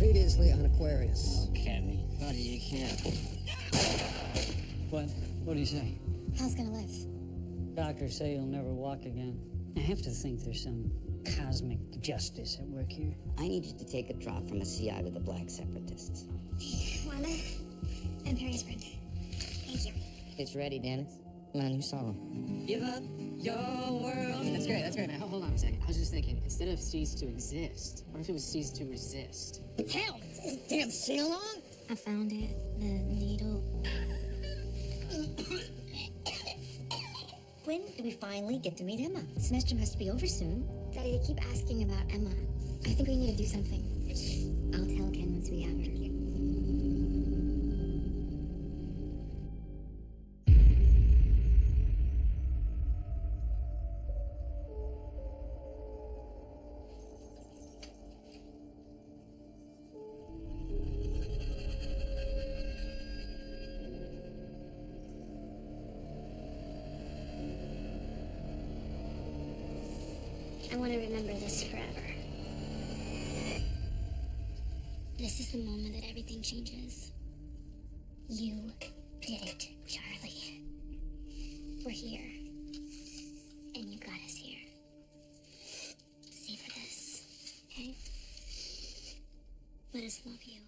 Previously on Aquarius. Oh, Kenny, buddy, you can't. What? What do you say? Hal's gonna live. Doctors say he'll never walk again. I have to think there's some cosmic justice at work here. I need you to take a drop from a CI with the Black Separatists. Wanda, I'm Perry's friend. Thank you. It's ready, Dennis. My new song. Give up your world. That's great, that's great. Now, hold on a second. I was just thinking, instead of cease to exist, what if it was cease to resist? Hell! Damn sing-along! I found it. The needle. When do we finally get to meet Emma? The semester must be over soon. Daddy, they keep asking about Emma. I think we need to do something. I'll tell Ken once we have her. I want to remember this forever. This is the moment that everything changes. You did it, Charlie. We're here. And you got us here. Savor this, okay? Let us love you.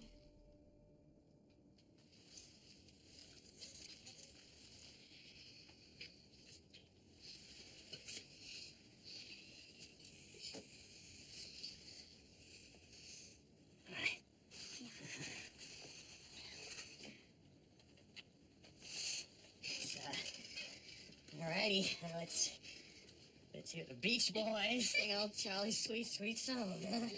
Alrighty, let's hear the Beach Boys sing old Charlie's sweet, sweet song, huh?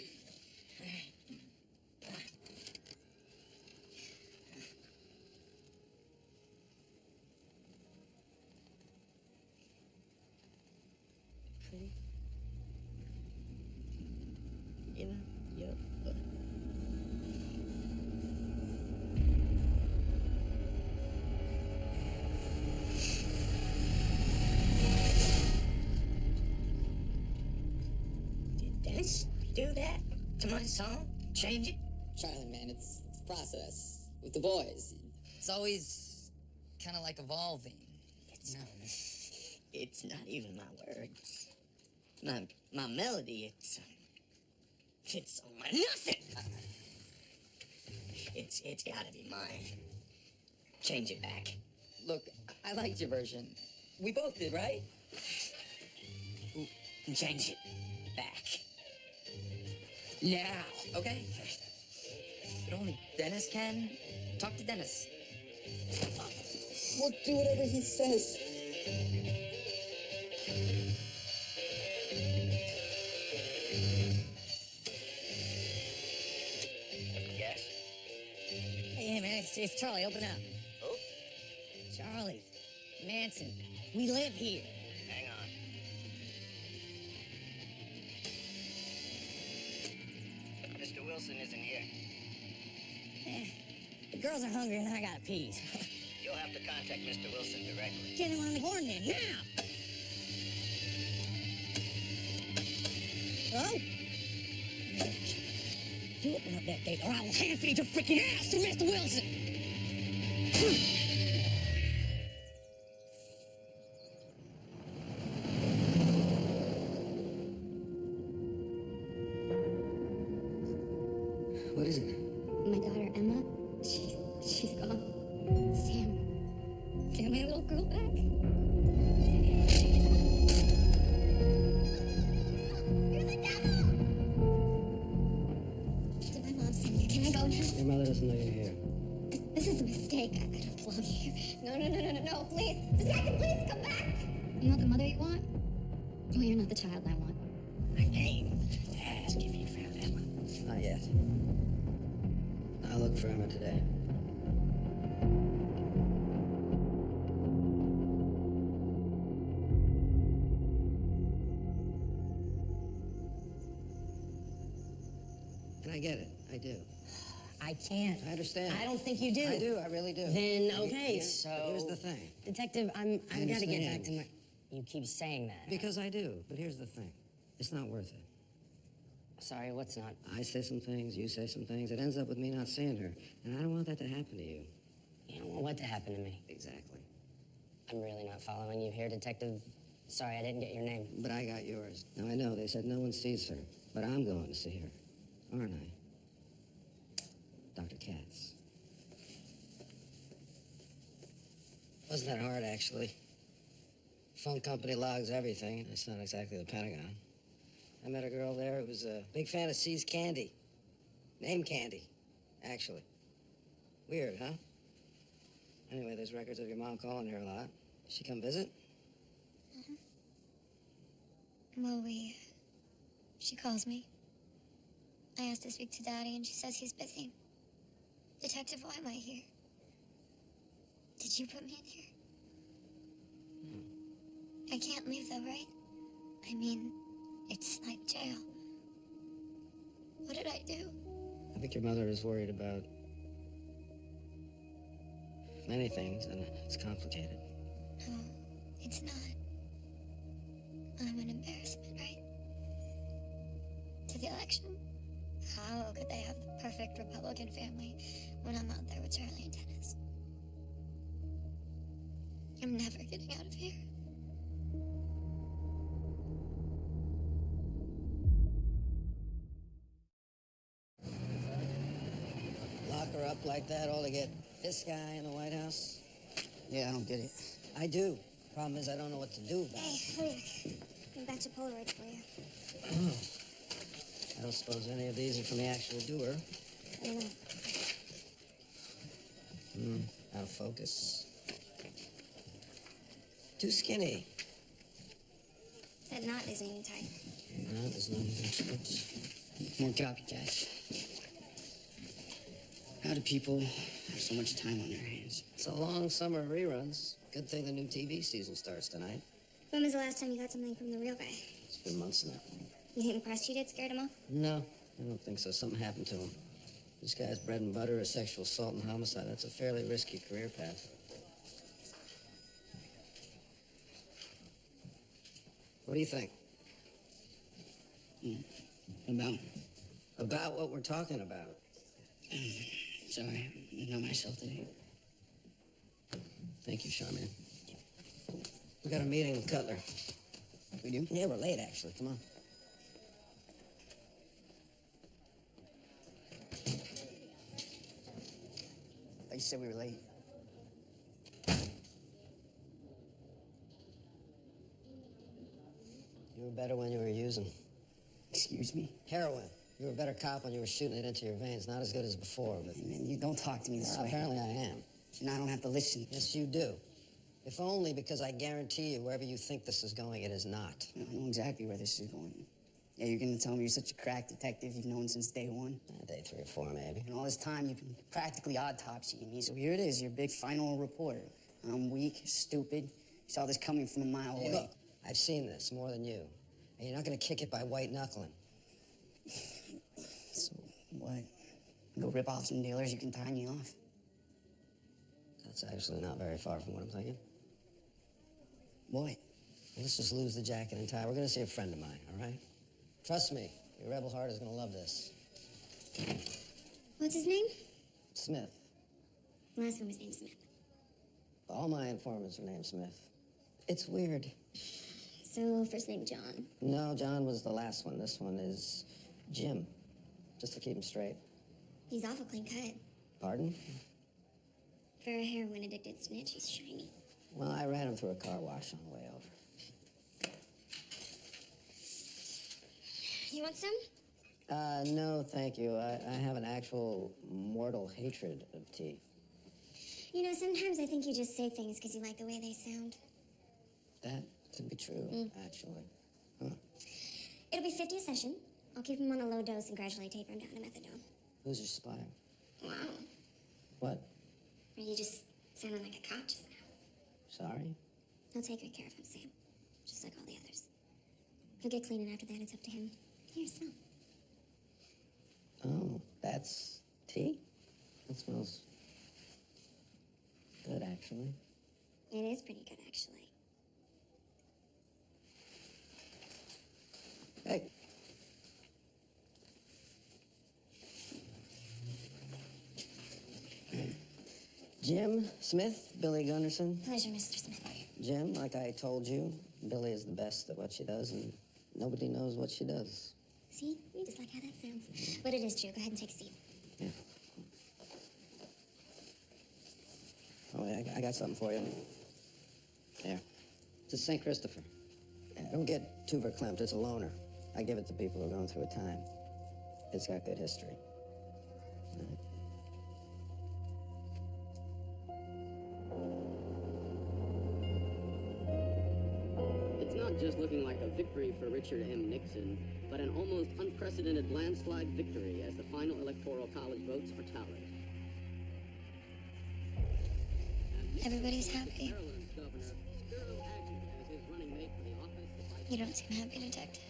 Pretty? Yep. Do that to my song? Change it? Charlie, man, it's a process with the boys. It's always kind of like evolving. It's not even my words. My melody, it's all my nothing. It's gotta be mine. Change it back. Look, I liked your version. We both did, right? Change it back. Now, okay? But only Dennis can. Talk to Dennis. We'll do whatever he says. Yes? Hey, man, it's Charlie. Open up. Who? Charlie. Manson. We live here. Hang on. Mr. Wilson isn't here. The girls are hungry and I gotta pee. You'll have to contact Mr. Wilson directly. Get him on the horn then, now! Oh? You open up that gate or I will hand feed your freaking ass to Mr. Wilson! What is it? My daughter, Emma, she's gone. Sam, give my little girl back. You're the devil! Did my mom send you? Can I go now? Your mother doesn't know you're here. This is a mistake. I don't belong here. No, please. This guy can please come back. I'm not the mother you want. Oh, you're not the child I want. I came to ask if you found Emma. Not yet. I'll look for Emma today. And I get it. I do. I can't. I understand. I don't think you do. I do. I really do. Then, okay, Here- so... Here's the thing. Detective, I've got to get understand. back to my... You keep saying that. Because I do. But here's the thing. It's not worth it. Sorry, what's not? I say some things, you say some things. It ends up with me not seeing her. And I don't want that to happen to you. You don't want what to happen to me. Exactly. I'm really not following you here, Detective. Sorry, I didn't get your name. But I got yours. Now, I know they said no one sees her, but I'm going to see her. Aren't I? Dr. Katz. Wasn't that hard, actually? Phone company logs everything. It's not exactly the Pentagon. I met a girl there who was a big fan of C's Candy. Name Candy, actually. Weird, huh? Anyway, there's records of your mom calling her a lot. She come visit? Well, she calls me. I asked to speak to Daddy, and she says he's busy. Detective, why am I here? Did you put me in here? I can't leave, though, right? I mean, it's like jail. What did I do? I think your mother is worried about many things, and it's complicated. No, it's not. I'm an embarrassment, right? To the election? How could they have the perfect Republican family when I'm out there with Charlie and Dennis? I'm never getting out of here. Lock her up like that all to get this guy in the White House? Yeah, I don't get it. I do. Problem is, I don't know what to do about it. Hey, a batch of Polaroids for you. I don't suppose any of these are from the actual doer. I don't know. Out of focus. Too skinny. That knot isn't even tight. No, there's no experts. More copycats. How do people have so much time on their hands? It's a long summer of reruns. Good thing the new TV season starts tonight. When was the last time you got something from the real guy? It's been months now. You think the press she did scared him off? No, I don't think so. Something happened to him. This guy's bread and butter is sexual assault and homicide. That's a fairly risky career path. What do you think? About? About what we're talking about. Sorry, I'm not myself today. Thank you, Charmaine. We got a meeting with Cutler. We do? Yeah, we're late, actually. Come on. You said we were late. You were better when you were using. Excuse me? Heroin. You were a better cop when you were shooting it into your veins. Not as good as before, but... Man, you don't talk to me this way. Apparently I am. And I don't have to listen. Yes, you do. If only because I guarantee you, wherever you think this is going, it is not. I know exactly where this is going. Yeah, you're gonna tell me you're such a crack detective you've known since day one? Day 3 or 4, maybe. And all this time you've been practically autopsying me, so here it is, your big final reporter. I'm weak, stupid. You saw this coming from a mile away. Look, I've seen this more than you. And you're not gonna kick it by white knuckling. So, what? Go rip off some dealers, you can tie me off? That's actually not very far from what I'm thinking. What? Let's just lose the jacket and tie. We're gonna see a friend of mine, all right? Trust me, your rebel heart is gonna love this. What's his name? Smith. Last one was named Smith. All my informants are named Smith. It's weird. So, first name John. No, John was the last one. This one is Jim. Just to keep him straight. He's awful clean cut. Pardon? For a heroin-addicted snitch, he's shiny. Well, I ran him through a car wash on the way over. You want some? No, thank you. I have an actual mortal hatred of tea. You know, sometimes I think you just say things because you like the way they sound. That could be true, actually. Huh. It'll be 50 a session. I'll keep him on a low dose and gradually taper him down to methadone. Who's your supplier? Wow. What? You just sounded like a cop just now. Sorry? He'll take good care of him, Sam. Just like all the others. He'll get clean, and after that, it's up to him. Here, smell. Oh, that's tea? That smells good, actually. It is pretty good, actually. Hey, Jim Smith, Billy Gunderson. Pleasure, Mr. Smith. Jim, like I told you, Billy is the best at what she does, and nobody knows what she does. See? You just like how that sounds. But it is true. Go ahead and take a seat. Yeah. Oh, yeah, I got something for you. There. It's a St. Christopher. Don't get too verklempt. It's a loner. I give it to people who are going through a time. It's got good history. Right. It's not just looking like a victory for Richard M. Nixon, but an almost unprecedented landslide victory as the final Electoral College votes for tallied. Everybody's happy. Maryland's governor, Spiro Agnew, as his running mate for the office of vice You don't seem happy, Detective.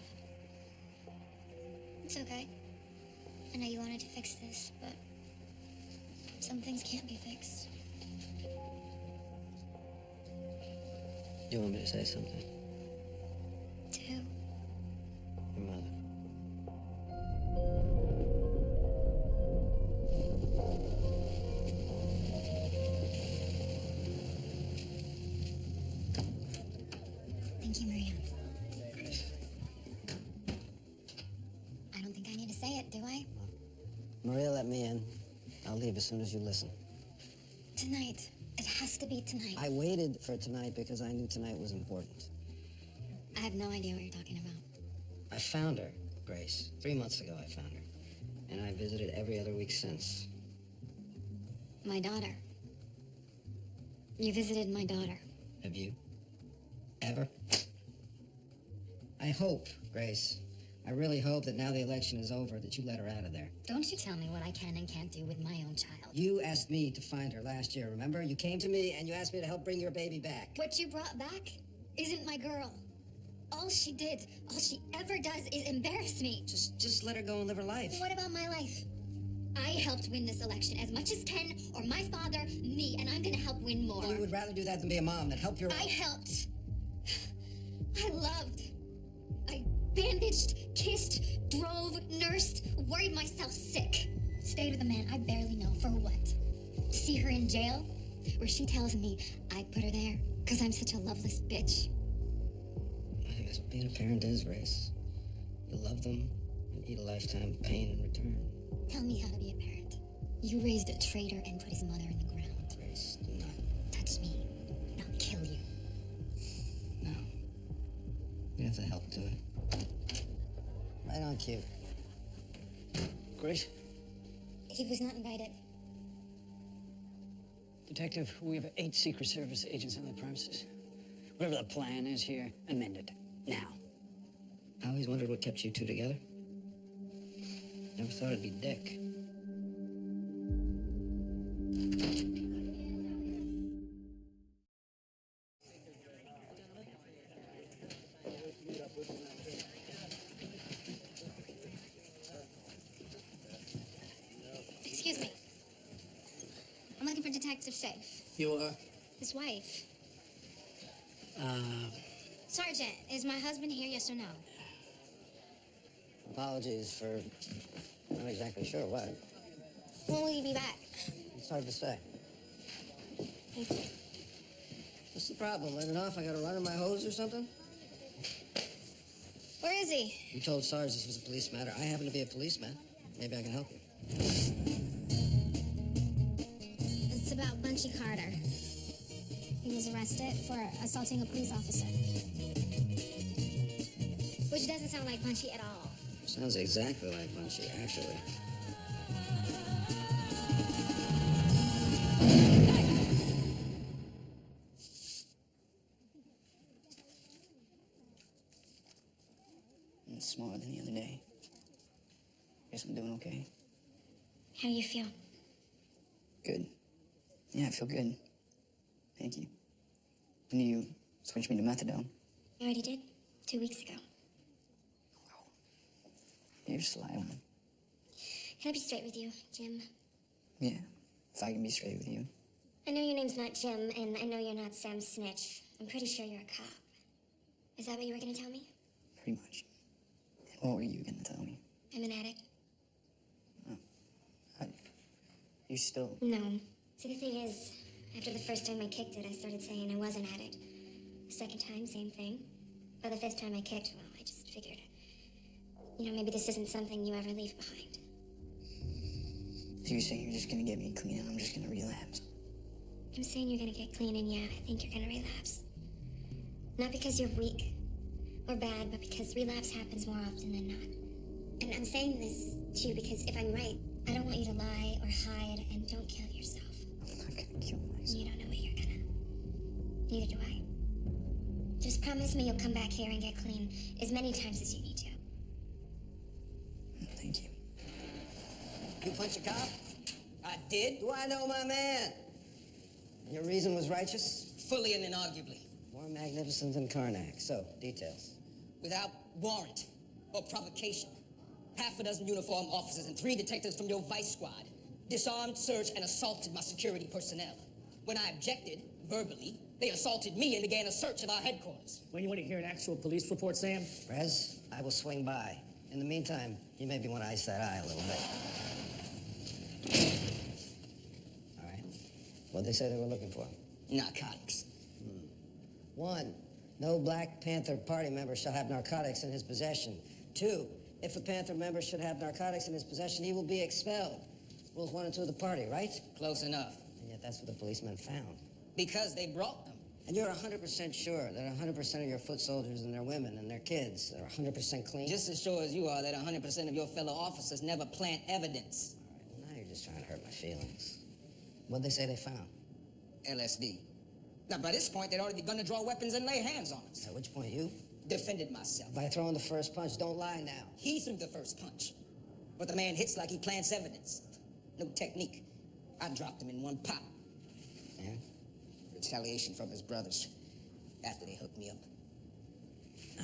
It's okay. I know you wanted to fix this, but some things can't be fixed. You want me to say something? To who? Your mother. Thank you, Maria. I don't think I need to say it, do I? Maria, let me in. I'll leave as soon as you listen. Tonight. It has to be tonight. I waited for tonight because I knew tonight was important. I have no idea what you're talking about. I found her, Grace. 3 months ago, I found her. And I visited every other week since. My daughter. You visited my daughter. Have you? Ever? I hope, Grace. I really hope that now the election is over that you let her out of there. Don't you tell me what I can and can't do with my own child. You asked me to find her last year, remember? You came to me and you asked me to help bring your baby back. What you brought back isn't my girl. All she did, all she ever does is embarrass me. Just let her go and live her life. What about my life? I helped win this election as much as Ken or my father, me, and I'm gonna help win more. Well, you would rather do that than be a mom that help your... I helped. I loved. I bandaged, kissed, drove, nursed, worried myself sick. Stayed with a man I barely know for what? To see her in jail? Where she tells me I put her there because I'm such a loveless bitch. I think that's what being a parent is, Grace. You love them and eat a lifetime of pain in return. Tell me how to be a parent. You raised a traitor and put his mother in the ground. Grace, do not. Touch me, and I'll kill you. No. You have to help do it. Right on cue. Grace? He was not invited. Detective, we have 8 Secret Service agents on the premises. Whatever the plan is here, amend it. Now. I always wondered what kept you two together. Never thought it'd be Dick. Excuse me. I'm looking for Detective Safe. You are? His wife. Sergeant, is my husband here, yes or no? Apologies for not exactly sure what. When will you be back? It's hard to say. Thank you. What's the problem? Let it off? I got a run in my hose or something? Where is he? You told Sarge this was a police matter. I happen to be a policeman. Maybe I can help you. It's about Bunchy Carter. He was arrested for assaulting a police officer. Which doesn't sound like Bunchy at all. Sounds exactly like Bunchy, actually. I'm smaller than the other day. Guess I'm doing okay. How do you feel? Good. Yeah, I feel good. Thank you. When you switched me to methadone, You already did? 2 weeks ago. you're just a sly one. Can I be straight with you, Jim? Yeah, if I can be straight with you. I know your name's not Jim, and I know you're not Sam Snitch. I'm pretty sure you're a cop. Is that what you were gonna tell me? Pretty much. What were you gonna tell me? I'm an addict. You still... No. See, the thing is, After the first time I kicked it, I started saying I wasn't at it. The second time, same thing. By the fifth time I kicked, well, I just figured, maybe this isn't something you ever leave behind. So you're saying you're just gonna get me clean and I'm just gonna relapse? I'm saying you're gonna get clean, and yeah, I think you're gonna relapse. Not because you're weak or bad, but because relapse happens more often than not. And I'm saying this to you because if I'm right, I don't want you to lie or hide, and don't kill yourself. I'm not gonna kill myself. You don't know what you're gonna. Neither do I. Just promise me you'll come back here and get clean as many times as you need to. Thank you. You punch a cop? I did, Do I know my man? Your reason was righteous? fully and inarguably, More magnificent than Karnak. So, details. without warrant or provocation. Half a dozen uniformed officers and 3 detectives from your vice squad disarmed, searched, and assaulted my security personnel. When I objected, verbally, they assaulted me and began a search of our headquarters. When you want to hear an actual police report, Sam? Rez, I will swing by. In the meantime, you maybe want to ice that eye a little bit. All right. What'd they say they were looking for? Narcotics. 1, no Black Panther Party member shall have narcotics in his possession. 2, if a Panther member should have narcotics in his possession, he will be expelled. Rules 1 and 2 of the party, right? Close enough. And yet that's what the policemen found. Because they brought them. And you're 100% sure that 100% of your foot soldiers and their women and their kids are 100% clean? Just as sure as you are that 100% of your fellow officers never plant evidence. All right, well, now you're just trying to hurt my feelings. What'd they say they found? LSD. Now, by this point, they'd already begun to draw weapons and lay hands on us. At which point you? Defended myself. By throwing the first punch. Don't lie now. He threw the first punch. But the man hits like he plants evidence. No technique. I dropped him in one pop. And? Retaliation from his brothers after they hooked me up.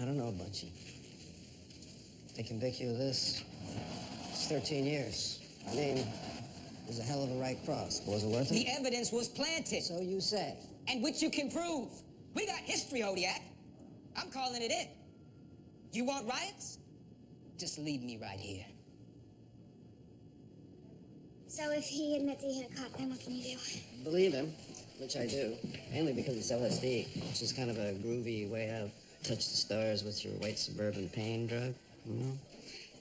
I don't know, Bunchy. They convict you of this. It's 13 years. I mean, it was a hell of a right cross. But was it worth it? The evidence was planted. So you say. And which you can prove. We got history, Hodiak. I'm calling it in. You want riots? Just leave me right here. So if he admits he hit a cop, then what can you do? Believe him, which I do. Mainly because it's LSD, which is kind of a groovy way out. Touch the stars with your white suburban pain drug, you know?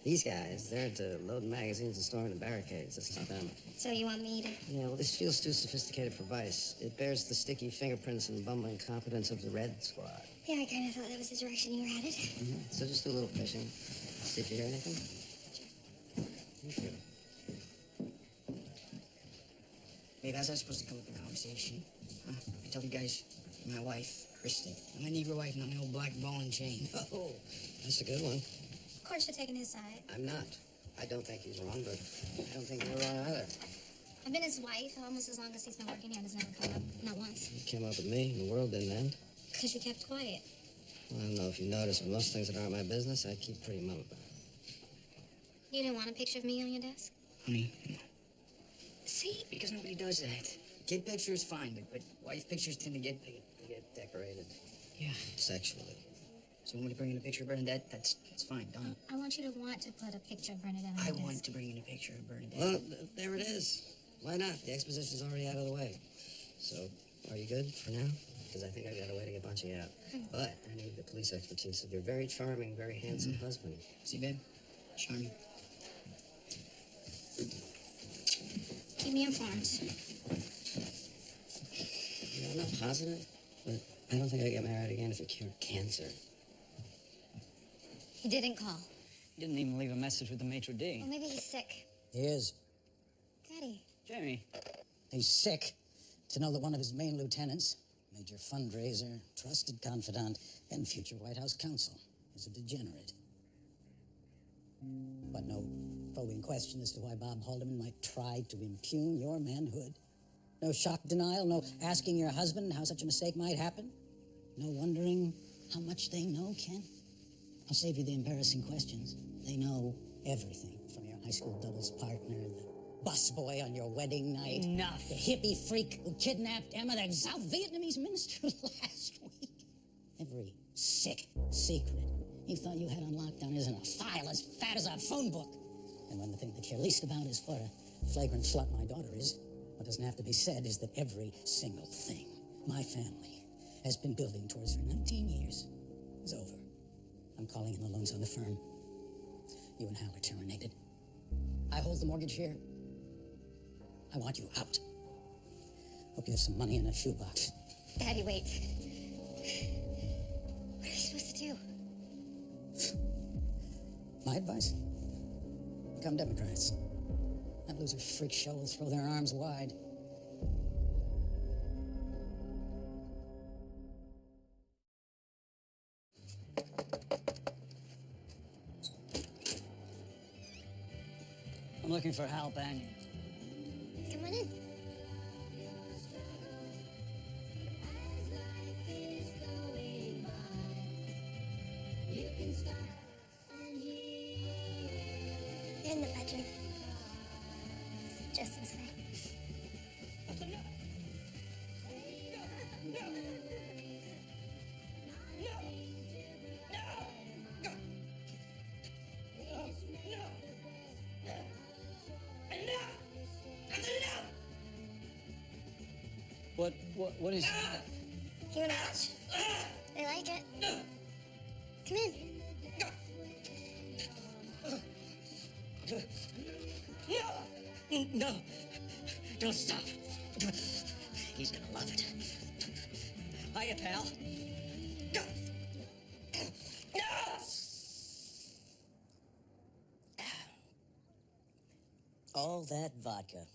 These guys, they're into loading magazines and storing the barricades. That's not them. So you want me to... Yeah, well, this feels too sophisticated for Vice. It bears the sticky fingerprints and bumbling competence of the Red Squad. Yeah, I kind of thought that was the direction you were headed. So just do a little fishing. See if you hear anything. Thank you. Babe, how's that supposed to come up in conversation? Huh? I tell you guys, my wife, Kristen. My Negro wife, not my old black ball and chain. Oh, that's a good one. Of course you're taking his side. I'm not. I don't think he's wrong, but I don't think you're wrong either. I've been his wife almost as long as he's been working here and has never come up. Not once. You came up with me, and the world didn't end. Because you kept quiet. Well, I don't know if you noticed, but most things that aren't my business, I keep pretty mum about. You didn't want a picture of me on your desk? Honey, no. See? Because nobody does that. Kid pictures, fine, but wife pictures tend to get... They get decorated. Yeah. Sexually. So you want me to bring in a picture of Bernadette? That's fine, done. I want you to want to put a picture of Bernadette on I your desk. want to bring in a picture of Bernadette. Well, there it is. Why not? The exposition's already out of the way. So, are you good for now? Because I think I got a way to get Bunchy out. But I need the police expertise of your very charming, very handsome husband. See, babe? Charming. Keep me informed. You know, I'm not positive, but I don't think I get married again if it cured cancer. He didn't call. Didn't even leave a message with the maitre d'. Well, maybe he's sick. He is. Daddy. Jamie, He's sick to know that one of his main lieutenants, major fundraiser, trusted confidant, and future White House counsel, is a degenerate. But no probing question as to why Bob Haldeman might try to impugn your manhood. No shock denial, no asking your husband how such a mistake might happen. No wondering how much they know, Ken. I'll save you the embarrassing questions. They know everything, from your high school doubles partner, the busboy on your wedding night. Enough. The hippie freak who kidnapped Emma, the South Vietnamese minister last week. Every sick secret you thought you had on lockdown is in a file as fat as a phone book. And when the thing they care least about is what a flagrant slut my daughter is, What doesn't have to be said is that every single thing my family has been building towards for 19 years is over. I'm calling in the loans on the firm. You and Hal are terminated. I hold the mortgage here. I want you out. Hope you have some money in that shoebox. Daddy, wait. What are you supposed to do? My advice? Become Democrats. That loser freak show will throw their arms wide. I'm looking for Hal Banyan. Come on in. In the bedroom. Just this way. What is... You wanna watch? I like it. Come in. No! Don't stop. He's gonna love it. Hiya, pal. All that vodka.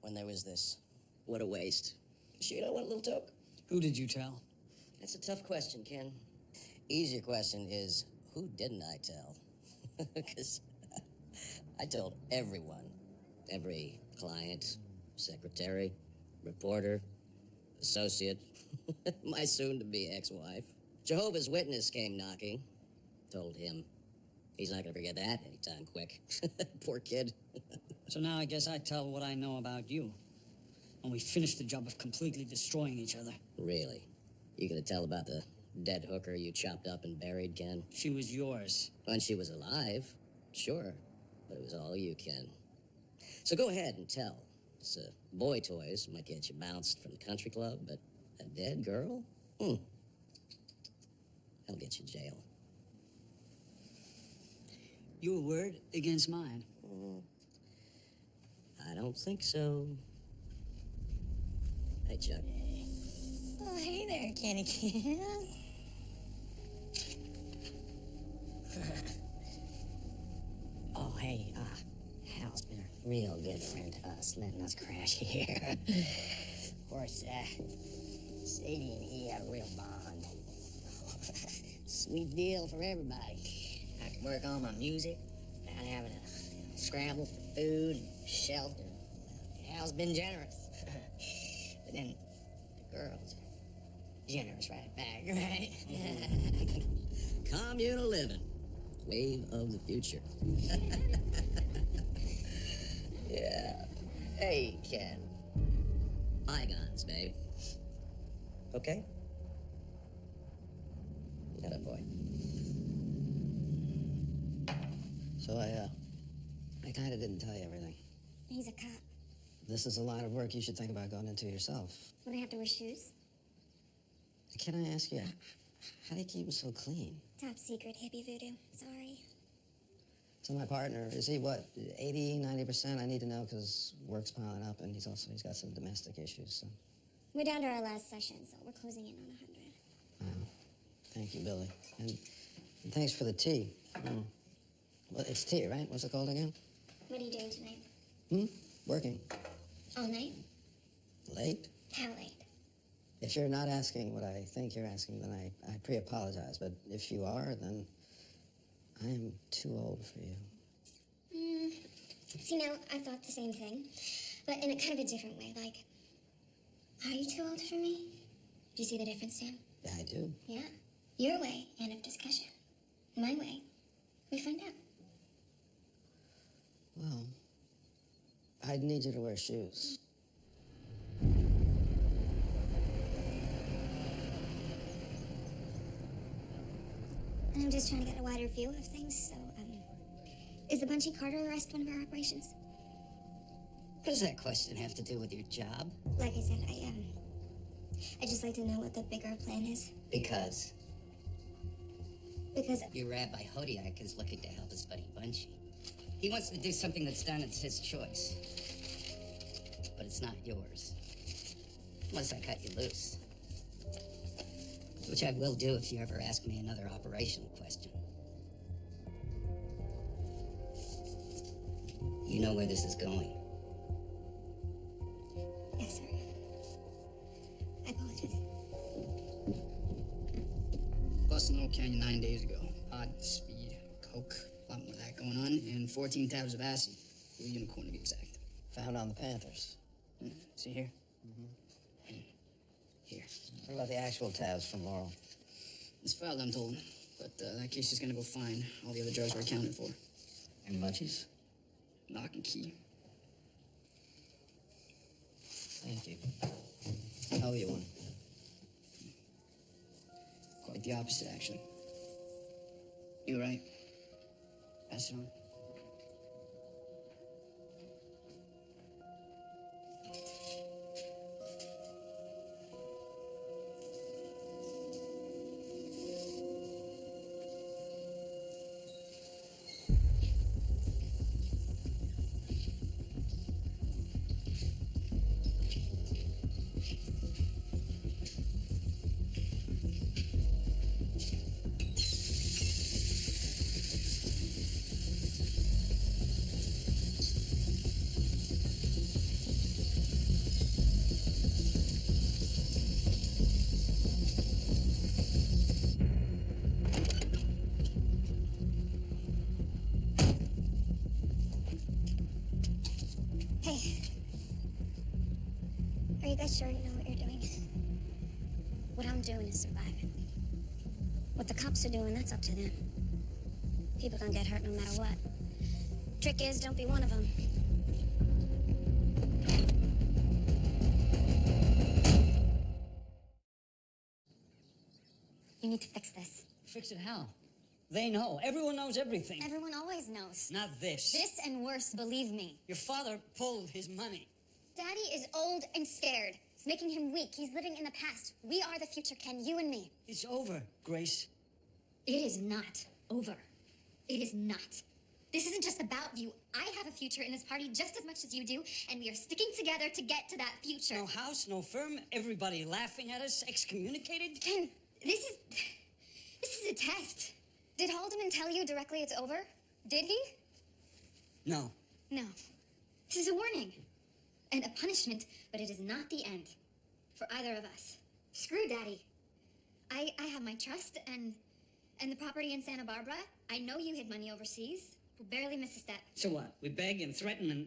When there was this. What a waste. Sure you don't want a little toke? Who did you tell? That's a tough question, Ken. Easier question is, who didn't I tell? Because I told everyone. Every client, secretary, reporter, associate, my soon-to-be ex-wife. Jehovah's Witness came knocking. Told him. He's not gonna forget that anytime quick. Poor kid. So now I guess I tell what I know about you. And we finish the job of completely destroying each other. Really? You gonna tell about the dead hooker you chopped up and buried, Ken? She was yours. When she was alive, sure. But it was all you, Ken. So go ahead and tell. Boy toys might get you bounced from the country club, but a dead girl? That'll get you jail. Your word against mine. I don't think so. Hey, Chuck. Oh, hey there, Candy Can. Oh, hey, Hal's been a real good friend to us, letting us crash here. Of course, Sadie and he have a real bond. Sweet deal for everybody. I can work on my music without having to scramble for food and shelter. Hal's been generous. But then the girls are generous right back, right? Communal living. Wave of the future. Yeah. Hey, Ken. Bygones, babe. Okay? Got it, boy. So I kind of didn't tell you everything. He's a cop. This is a line of work you should think about going into yourself. Would I have to wear shoes? Can I ask you, how do you keep them so clean? Top secret hippie voodoo. Sorry. So my partner, is he what, 80, 90%? I need to know because work's piling up and he's got some domestic issues, so. We're down to our last session, so we're closing in on 100. Wow. Thank you, Billy. And thanks for the tea. Well, it's tea, right? What's it called again? What are you doing tonight? Working. All night? Late? How late? If you're not asking what I think you're asking, then I pre-apologize. But if you are, then I am too old for you. See, now, I thought the same thing, but in a kind of a different way. Like, are you too old for me? Do you see the difference, Sam? Yeah, I do. Yeah. Your way, end of discussion. My way, we find out. Well, I'd need you to wear shoes. I'm just trying to get a wider view of things, so, is the Bunchy Carter arrest one of our operations? What does that question have to do with your job? Like I said, I just like to know what the bigger plan is. Because Because your Rabbi Hodiak is looking to help his buddy Bunchy. He wants to do something that's done, it's his choice. But it's not yours. Unless I cut you loose. Which I will do if you ever ask me another operational question. You know where this is going. yes, sir. I apologize. Busted Old Canyon 9 days ago. Pot, speed, coke, a lot more of that going on, and 14 tabs of acid. Blue unicorn to be exact. Found on the Panthers. See here? Here. What about the actual tabs from Laurel? It's filed, I'm told. But that case is gonna go fine. All the other drugs were accounted for. And Munchies? Lock and key. Thank you. I owe you one. Quite the opposite, actually. You right. Pass it on. Hey. Are you guys sure you know what you're doing? What I'm doing is surviving. What the cops are doing, that's up to them. People gonna get hurt no matter what. Trick is, don't be one of them. You need to fix this. Fix it how? They know. Everyone knows everything. Everyone always knows. Not this. This and worse, believe me. Your father pulled his money. Daddy is old and scared. It's making him weak. He's living in the past. We are the future, Ken, you and me. It's over, Grace. It is not over. It is not. This isn't just about you. I have a future in this party just as much as you do, and we are sticking together to get to that future. No house, no firm, everybody laughing at us, excommunicated. Ken, this is a test. Did Haldeman tell you directly it's over? Did he? No. No. This is a warning. And a punishment, but it is not the end. For either of us. Screw Daddy. I have my trust and the property in Santa Barbara. I know you hid money overseas. We'll barely miss a step. So what? We beg and threaten and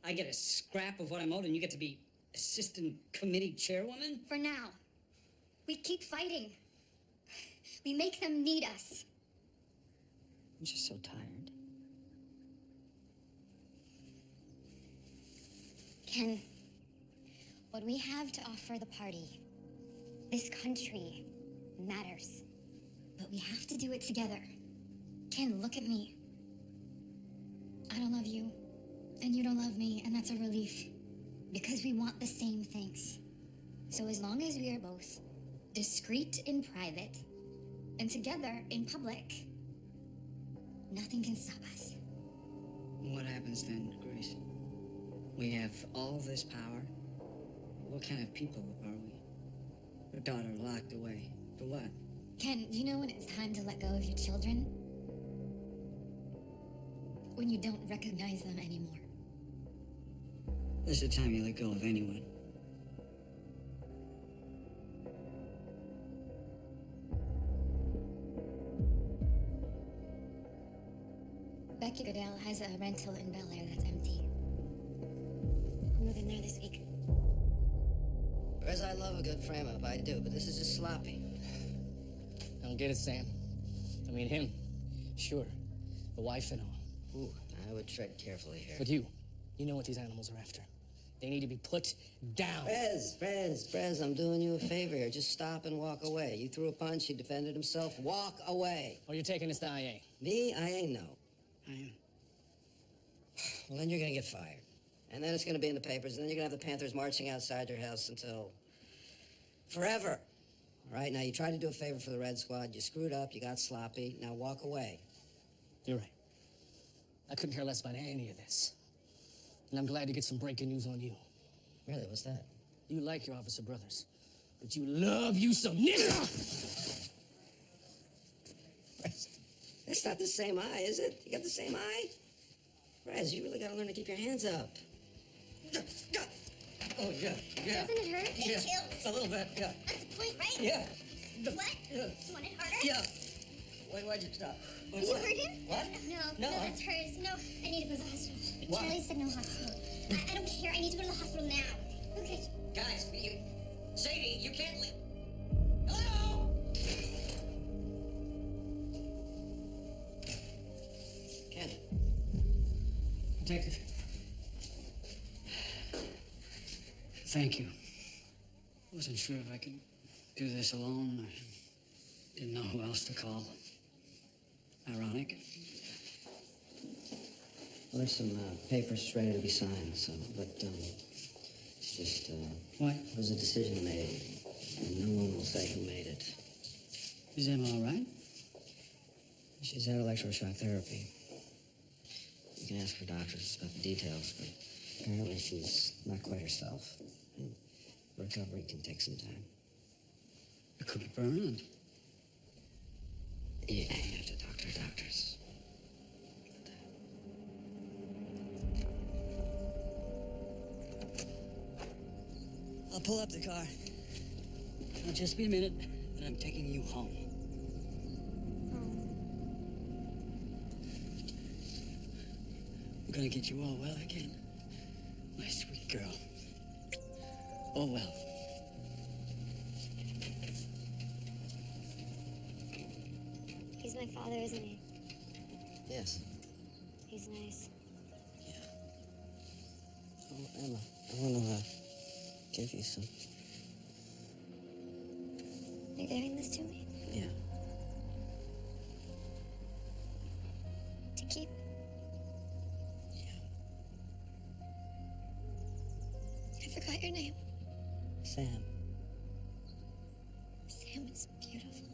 I get a scrap of what I'm owed and you get to be assistant committee chairwoman? For now. We keep fighting. We make them need us. I'm just so tired. Ken, what we have to offer the party, this country, matters. But we have to do it together. Ken, look at me. I don't love you, and you don't love me, and that's a relief. Because we want the same things. So as long as we are both discreet in private and together in public, nothing can stop us. What happens then, Grace? We have all this power. What kind of people are we? Your daughter locked away. For what? Ken, do you know when it's time to let go of your children? When you don't recognize them anymore. This is the time you let go of anyone. Becky Goodell has a rental in Bel Air that's empty. I'm moving there this week. Whereas I love a good frame-up, I do, but this is just sloppy. I don't get it, Sam. I mean, him, sure. The wife and all. Ooh, I would tread carefully here. But you know what these animals are after. They need to be put down. Brez, I'm doing you a favor here. Just stop and walk away. You threw a punch, he defended himself. Walk away. Or you're taking this to IA. Me? I ain't no. I am. Well, then you're gonna get fired. And then it's going to be in the papers, and then you're going to have the Panthers marching outside your house until forever. All right, now you tried to do a favor for the Red Squad. You screwed up. You got sloppy. Now walk away. You're right. I couldn't care less about any of this. And I'm glad to get some breaking news on you. Really, what's that? You like your officer brothers, but you love you some nigga! That's not the same eye, is it? You got the same eye? Rez, you really got to learn to keep your hands up. Oh, yeah. Doesn't it hurt? It Yeah. kills. A little bit, yeah. That's the point, right? Yeah. What? Yeah. You want it harder? Yeah. Why'd you stop? You hurt him? What? No, that's hers. No, I need to go to the hospital. Why? Charlie said no hospital. I don't care. I need to go to the hospital now. Okay. Guys, Sadie, you can't leave. Hello? Ken. Detective. Thank you. Wasn't sure if I could do this alone. I didn't know who else to call. Ironic. Well, there's some papers ready to be signed, so, but it's just, What? there was a decision made, and no one will say who made it. Is Emma all right? She's had electroshock therapy. You can ask her doctors about the details, but apparently she's not quite herself. And recovery can take some time. It could be permanent. Yeah, you have to talk to her doctors. I'll pull up the car. It'll just be a minute, and I'm taking you home. I'm gonna get you all well again. My sweet girl. All well. He's my father, isn't he? Yes. He's nice. Yeah. Oh, Emma, I want to give you some. You're giving this to me? Yeah. To keep? I forgot your name. Sam. Sam, it's beautiful.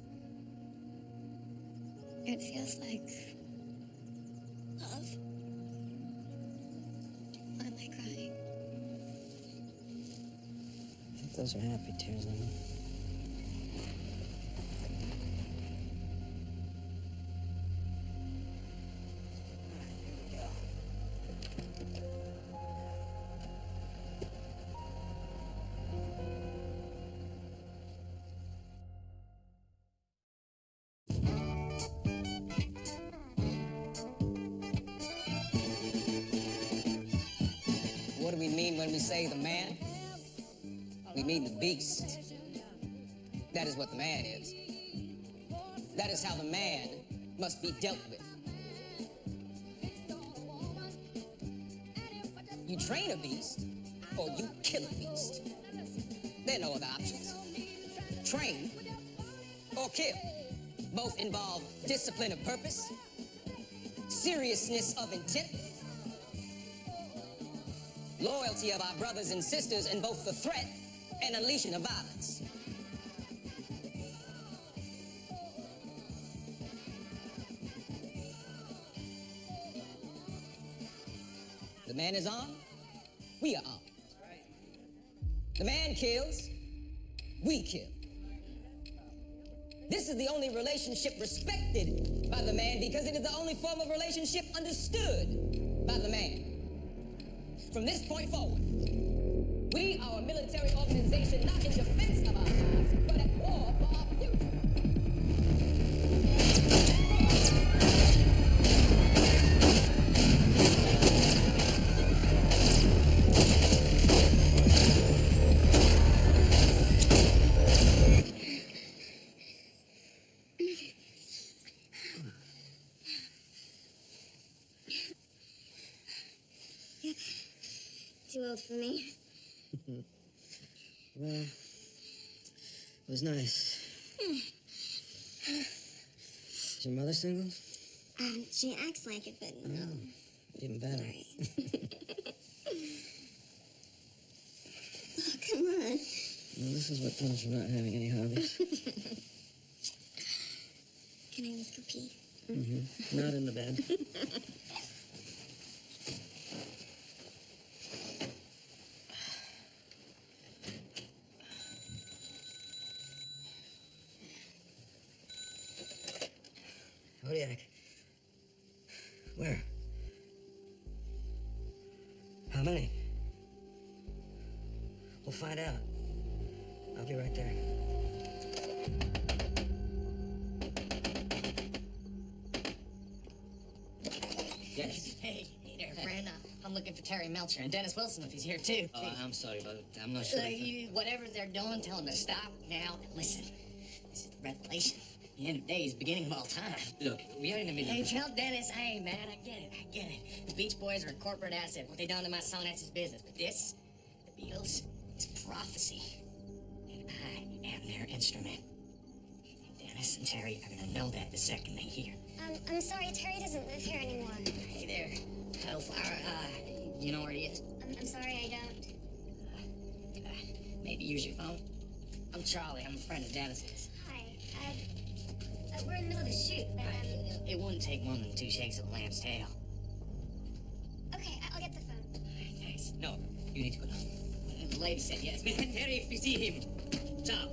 It feels like love. Why am I crying? I think those are happy tears, Emma. What do we mean when we say the man? We mean the beast. That is what the man is. That is how the man must be dealt with. You train a beast, or you kill a beast. There are no other options. Train or kill. Both involve discipline of purpose, seriousness of intent, loyalty of our brothers and sisters in both the threat and unleashing of violence. The man is armed, we are armed. The man kills, we kill. This is the only relationship respected by the man because it is the only form of relationship understood by the man. From this point forward, we are a military organization not in defense of our lives, but at war for our future. Too old for me. Well, it was nice. Is your mother single? She acts like it, but no. Even better. Come on. Well, this is what comes from not having any hobbies. Can I just go pee? Mm-hmm. Not in the bed. Kodiak. Where? How many? We'll find out. I'll be right there. Yes. Hey there, friend. I'm looking for Terry Melcher and Dennis Wilson if he's here too. Oh, I'm sorry, but I'm not sure. Whatever they're doing, tell them to stop now and listen. This is the revelation. The end of days, beginning of all time. Look, we are in the middle Hey, of... tell Dennis, hey, man, I get it. The Beach Boys are a corporate asset. What they done to my son, that's his business. But this, the Beatles, is prophecy. And I am their instrument. And Dennis and Terry are gonna know that the second they hear. I'm sorry, Terry doesn't live here anymore. Hey there, Hellfire. You know where he is? I'm sorry, I don't. Maybe use your phone. I'm Charlie. I'm a friend of Dennis's. Hi. We're in the middle of a shoot, but, It wouldn't take more than 2 shakes of a lamb's tail. okay, I'll get the phone. Nice. No, you need to go down. The lady said yes. Terry, if you see him. Ciao.